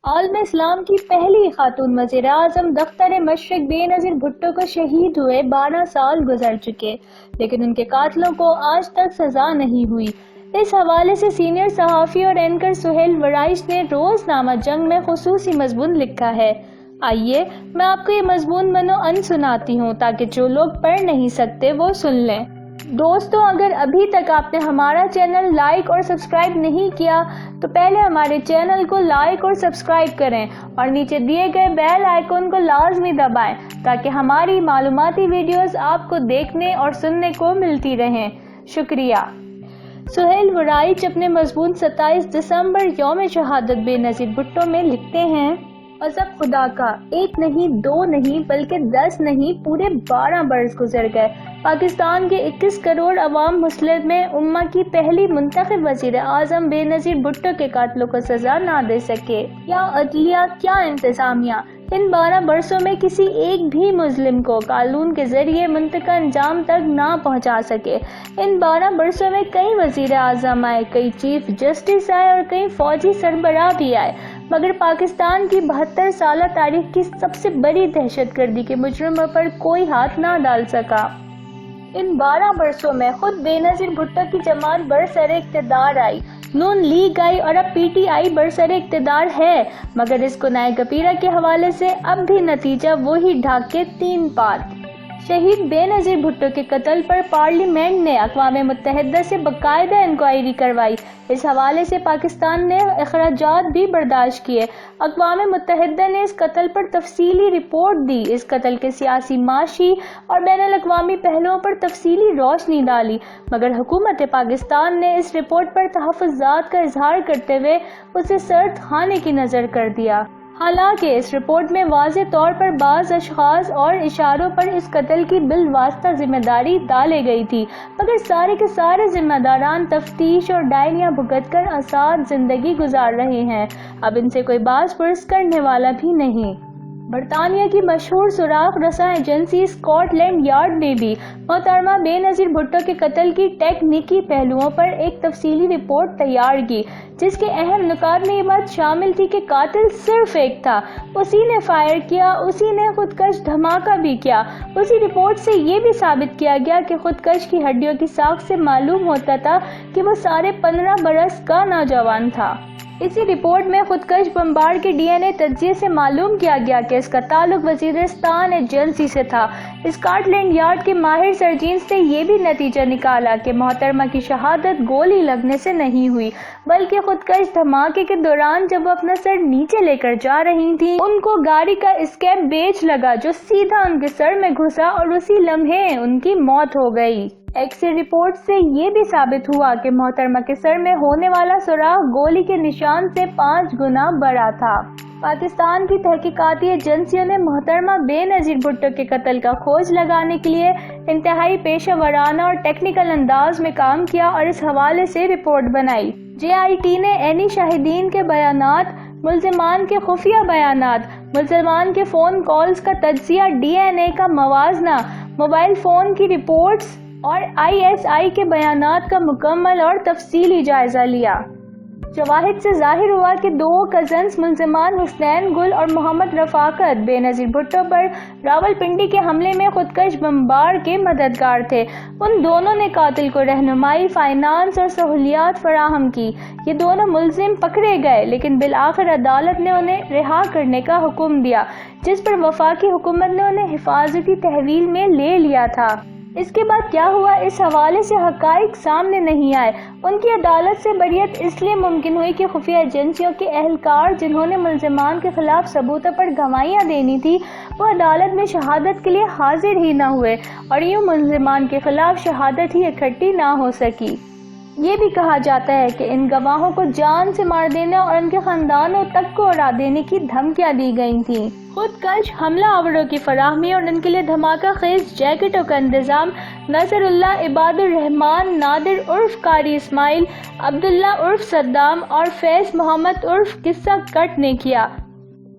عالم اسلام کی پہلی خاتون وزیر اعظم دختر مشرق بے نظیر بھٹو کو شہید ہوئے 12 سال گزر چکے، لیکن ان کے قاتلوں کو آج تک سزا نہیں ہوئی۔ اس حوالے سے سینئر صحافی اور اینکر سہیل ورائش نے روزنامہ جنگ میں خصوصی مضمون لکھا ہے۔ آئیے میں آپ کو یہ مضمون منو سناتی ہوں تاکہ جو لوگ پڑھ نہیں سکتے وہ سن لیں۔ دوستوں، اگر ابھی تک آپ نے ہمارا چینل لائک اور سبسکرائب نہیں کیا تو پہلے ہمارے چینل کو لائک اور سبسکرائب کریں اور نیچے دیے گئے بیل آئیکن کو لازمی دبائیں تاکہ ہماری معلوماتی ویڈیوز آپ کو دیکھنے اور سننے کو ملتی رہیں۔ شکریہ۔ سہیل ورائچ اپنے مضمون 27 دسمبر یوم شہادت بے نظیر بھٹو میں لکھتے ہیں، عزب خدا کا، ایک نہیں، دو نہیں، بلکہ 10 نہیں، پورے 12 برس گزر گئے۔ پاکستان کے 21 کروڑ عوام مسلم امہ کی پہلی منتخب وزیر اعظم بے نظیر بھٹو کے قاتلوں کو سزا نہ دے سکے۔ کیا عدلیہ، کیا انتظامیہ ان 12 برسوں میں کسی ایک بھی مظلوم کو قانون کے ذریعے منطقہ انجام تک نہ پہنچا سکے۔ ان 12 برسوں میں کئی وزیر اعظم آئے، کئی چیف جسٹس آئے اور کئی فوجی سربراہ بھی آئے، مگر پاکستان کی 72 سالہ تاریخ کی سب سے بڑی دہشت گردی کے مجرموں پر کوئی ہاتھ نہ ڈال سکا۔ ان 12 برسوں میں خود بے نظیر بھٹو کی جماعت برسر اقتدار آئی، نون لیگ آئی اور اب پی ٹی آئی برسر اقتدار ہے، مگر اس گناہ کبیرہ کے حوالے سے اب بھی نتیجہ وہی ڈھاک کے 3 پات۔ شہید بے نظیر بھٹو کے قتل پر پارلیمنٹ نے اقوام متحدہ سے باقاعدہ انکوائری کروائی۔ اس حوالے سے پاکستان نے اخراجات بھی برداشت کیے۔ اقوام متحدہ نے اس قتل پر تفصیلی رپورٹ دی، اس قتل کے سیاسی، معاشی اور بین الاقوامی پہلوؤں پر تفصیلی روشنی ڈالی، مگر حکومت پاکستان نے اس رپورٹ پر تحفظات کا اظہار کرتے ہوئے اسے سرد خانے کی نظر کر دیا۔ حالانکہ اس رپورٹ میں واضح طور پر بعض اشخاص اور اشاروں پر اس قتل کی بالواسطہ ذمہ داری ڈالی گئی تھی، مگر سارے کے سارے ذمہ داران تفتیش اور ڈائریاں بھگت کر آزاد زندگی گزار رہے ہیں۔ اب ان سے کوئی باز پرس کرنے والا بھی نہیں۔ برطانیہ کی مشہور سراغ رساں ایجنسی اسکاٹ لینڈ یارڈ نے بھی محترمہ بے نظیر بھٹو کے قتل کی ٹیکنیکی پہلوؤں پر ایک تفصیلی رپورٹ تیار کی، جس کے اہم نکات میں یہ بات شامل تھی کہ قاتل صرف ایک تھا، اسی نے فائر کیا، اسی نے خودکش دھماکہ بھی کیا۔ اسی رپورٹ سے یہ بھی ثابت کیا گیا کہ خودکش کی ہڈیوں کی ساخت سے معلوم ہوتا تھا کہ وہ 15.5 برس کا نوجوان تھا۔ اسی رپورٹ میں خودکش بمبار کے ڈی این اے تجزیے سے معلوم کیا گیا کہ اس کا تعلق وزیرستان ایجنسی سے تھا۔ اسکاٹ لینڈ یارڈ کے ماہر سرجنز نے یہ بھی نتیجہ نکالا کہ محترمہ کی شہادت گولی لگنے سے نہیں ہوئی، بلکہ خودکش دھماکے کے دوران جب وہ اپنا سر نیچے لے کر جا رہی تھیں، ان کو گاڑی کا اسکیپ بیج لگا جو سیدھا ان کے سر میں گھسا اور اسی لمحے ان کی موت ہو گئی۔ ایکس رے رپورٹ سے یہ بھی ثابت ہوا کہ محترمہ کے سر میں ہونے والا سوراخ گولی کے نشان سے 5 گنا بڑا تھا۔ پاکستان کی تحقیقاتی ایجنسیوں نے محترمہ بے نظیر بھٹو کے قتل کا کھوج لگانے کے لیے انتہائی پیشہ ورانہ اور ٹیکنیکل انداز میں کام کیا اور اس حوالے سے رپورٹ بنائی۔ جے آئی ٹی نے عینی شاہدین کے بیانات، ملزمان کے خفیہ بیانات، ملزمان کے فون کالز کا تجزیہ، ڈی این اے کا موازنہ، موبائل فون کی رپورٹس اور آئی ایس آئی کے بیانات کا مکمل اور تفصیلی جائزہ لیا۔ شواہد سے ظاہر ہوا کہ 2 کزنز ملزمان حسنین گل اور محمد رفاقت بے نظیر بھٹو پر راولپنڈی کے حملے میں خودکش بمبار کے مددگار تھے۔ ان دونوں نے قاتل کو رہنمائی، فائنانس اور سہولیات فراہم کی۔ یہ دونوں ملزم پکڑے گئے، لیکن بالآخر عدالت نے انہیں رہا کرنے کا حکم دیا، جس پر وفاقی حکومت نے انہیں حفاظتی تحویل میں لے لیا تھا۔ اس کے بعد کیا ہوا، اس حوالے سے حقائق سامنے نہیں آئے۔ ان کی عدالت سے بریت اس لیے ممکن ہوئی کہ خفیہ ایجنسیوں کے اہلکار جنہوں نے ملزمان کے خلاف ثبوتوں پر گواہیاں دینی تھی، وہ عدالت میں شہادت کے لیے حاضر ہی نہ ہوئے اور یوں ملزمان کے خلاف شہادت ہی اکٹھی نہ ہو سکی۔ یہ بھی کہا جاتا ہے کہ ان گواہوں کو جان سے مار دینے اور ان کے خاندانوں تک کو اڑا دینے کی دھمکیاں دی گئی تھیں۔ خودکش حملہ آوروں کی فراہمی اور ان کے لیے دھماکہ خیز جیکٹوں کا انتظام نصر اللہ، عباد الرحمان، نادر عرف قاری اسماعیل، عبداللہ عرف صدام اور فیض محمد عرف قصہ کٹ نے کیا۔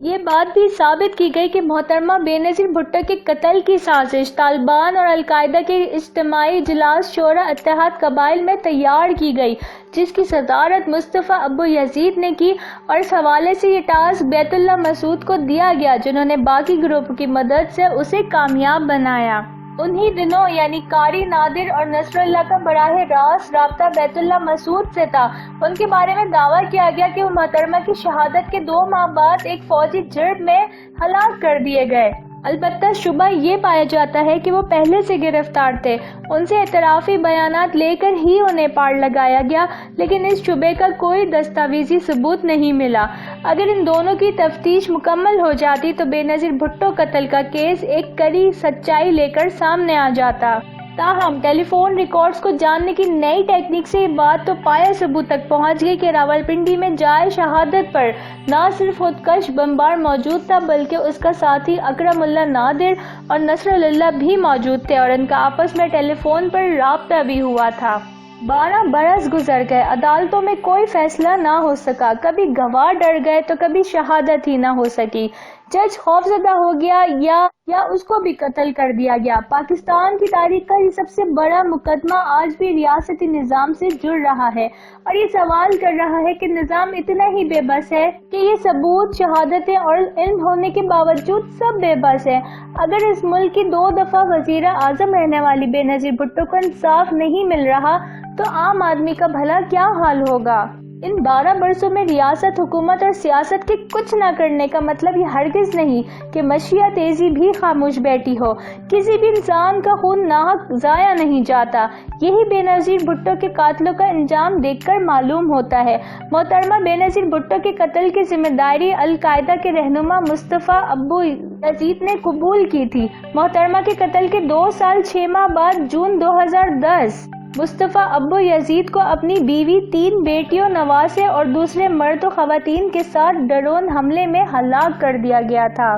یہ بات بھی ثابت کی گئی کہ محترمہ بینظیر بھٹو کے قتل کی سازش طالبان اور القاعدہ کے اجتماعی اجلاس شورا اتحاد قبائل میں تیار کی گئی، جس کی صدارت مصطفیٰ ابو یزید نے کی، اور اس حوالے سے یہ ٹاسک بیت اللہ مسعود کو دیا گیا، جنہوں نے باقی گروپ کی مدد سے اسے کامیاب بنایا۔ انہی دنوں یعنی قاری نادر اور نصر اللہ کا براہ راست رابطہ بیت اللہ مسعود سے تھا۔ ان کے بارے میں دعویٰ کیا گیا کہ وہ محترمہ کی شہادت کے 2 ماہ بعد ایک فوجی جرم میں ہلاک کر دیے گئے۔ البتہ شبہ یہ پایا جاتا ہے کہ وہ پہلے سے گرفتار تھے، ان سے اعترافی بیانات لے کر ہی انہیں پار لگایا گیا، لیکن اس شبے کا کوئی دستاویزی ثبوت نہیں ملا۔ اگر ان دونوں کی تفتیش مکمل ہو جاتی تو بینظیر بھٹو قتل کا کیس ایک کڑی سچائی لے کر سامنے آ جاتا۔ تاہم ٹیلی فون ریکارڈز کو جاننے کی نئی ٹیکنیک سے یہ بات تو پایہ ثبوت تک پہنچ گئی کہ راولپنڈی میں جائے شہادت پر نہ صرف خودکش بمبار موجود تھا، بلکہ اس کا ساتھی اکرم اللہ نادر اور نصر اللہ بھی موجود تھے، اور ان کا آپس میں ٹیلی فون پر رابطہ بھی ہوا تھا۔ 12 برس گزر گئے، عدالتوں میں کوئی فیصلہ نہ ہو سکا، کبھی گواہ ڈر گئے تو کبھی شہادت ہی نہ ہو سکی، جج خوفزدہ ہو گیا یا اس کو بھی قتل کر دیا گیا۔ پاکستان کی تاریخ کا یہ سب سے بڑا مقدمہ آج بھی ریاستی نظام سے جڑ رہا ہے، اور یہ سوال کر رہا ہے کہ نظام اتنا ہی بے بس ہے کہ یہ ثبوت، شہادتیں اور علم ہونے کے باوجود سب بے بس ہے۔ اگر اس ملک کی 2 دفعہ وزیر اعظم رہنے والی بینظیر بھٹو کو انصاف نہیں مل رہا تو عام آدمی کا بھلا کیا حال ہوگا؟ ان 12 برسوں میں ریاست، حکومت اور سیاست کے کچھ نہ کرنے کا مطلب یہ ہرگز نہیں کہ مشیہ تیزی بھی خاموش بیٹھی ہو۔ کسی بھی انسان کا خون ناحق ضائع نہیں جاتا، یہی بینظیر بھٹو کے قاتلوں کا انجام دیکھ کر معلوم ہوتا ہے۔ محترمہ بینظیر بھٹو کے قتل کی ذمہ داری القاعدہ کے رہنما مصطفیٰ ابو یزید نے قبول کی تھی۔ محترمہ کے قتل کے 2 سال 6 ماہ بعد جون 2010 مصطفیٰ ابو یزید کو اپنی بیوی، 3 بیٹیوں، نواسے اور دوسرے مرد و خواتین کے ساتھ ڈرون حملے میں ہلاک کر دیا گیا تھا۔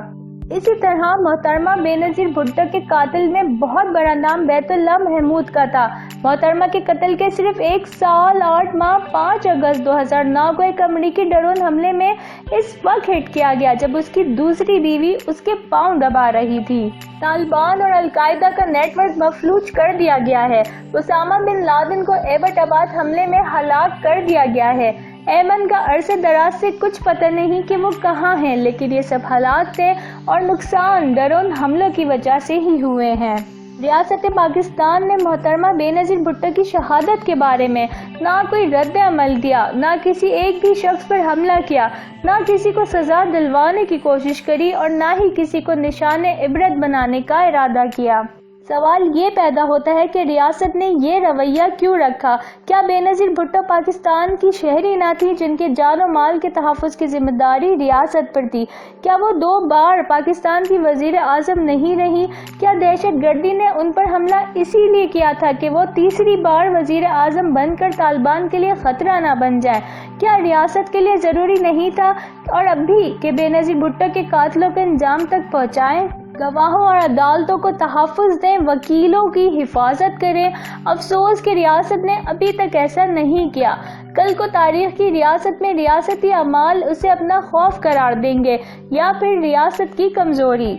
اسی طرح محترمہ بینظیر بھٹو کے قاتل میں بہت بڑا نام بیت اللہ محمود کا تھا۔ محترمہ کے قتل کے صرف 1 سال 8 ماہ 5 اگست 2009 کو ایک امریکی ڈرون حملے میں اس وقت ہٹ کیا گیا جب اس کی دوسری بیوی اس کے پاؤں دبا رہی تھی۔ طالبان اور القاعدہ کا نیٹ ورک مفلوج کر دیا گیا ہے۔ اسامہ بن لادن کو ایبٹ آباد حملے میں ہلاک کر دیا گیا ہے۔ ایمن کا عرصے دراز سے کچھ پتہ نہیں کہ وہ کہاں ہیں، لیکن یہ سب حالات تھے اور نقصان ڈرون حملوں کی وجہ سے ہی ہوئے ہیں۔ ریاست پاکستان نے محترمہ بینظیر بھٹو کی شہادت کے بارے میں نہ کوئی رد عمل دیا، نہ کسی ایک بھی شخص پر حملہ کیا، نہ کسی کو سزا دلوانے کی کوشش کری، اور نہ ہی کسی کو نشان عبرت بنانے کا ارادہ کیا۔ سوال یہ پیدا ہوتا ہے کہ ریاست نے یہ رویہ کیوں رکھا؟ کیا بینظیر بھٹو پاکستان کی شہری نہ تھی جن کے جان و مال کے تحفظ کی ذمہ داری ریاست پر تھی؟ کیا وہ 2 بار پاکستان کی وزیر اعظم نہیں رہی؟ کیا دہشت گردی نے ان پر حملہ اسی لیے کیا تھا کہ وہ تیسری بار وزیر اعظم بن کر طالبان کے لیے خطرہ نہ بن جائیں؟ کیا ریاست کے لیے ضروری نہیں تھا اور اب بھی کہ بینظیر بھٹو کے قاتلوں کو انجام تک پہنچائیں؟ گواہوں اور عدالتوں کو تحفظ دیں، وکیلوں کی حفاظت کریں۔ افسوس کہ ریاست نے ابھی تک ایسا نہیں کیا۔ کل کو تاریخ کی ریاست میں ریاستی اعمال اسے اپنا خوف قرار دیں گے یا پھر ریاست کی کمزوری۔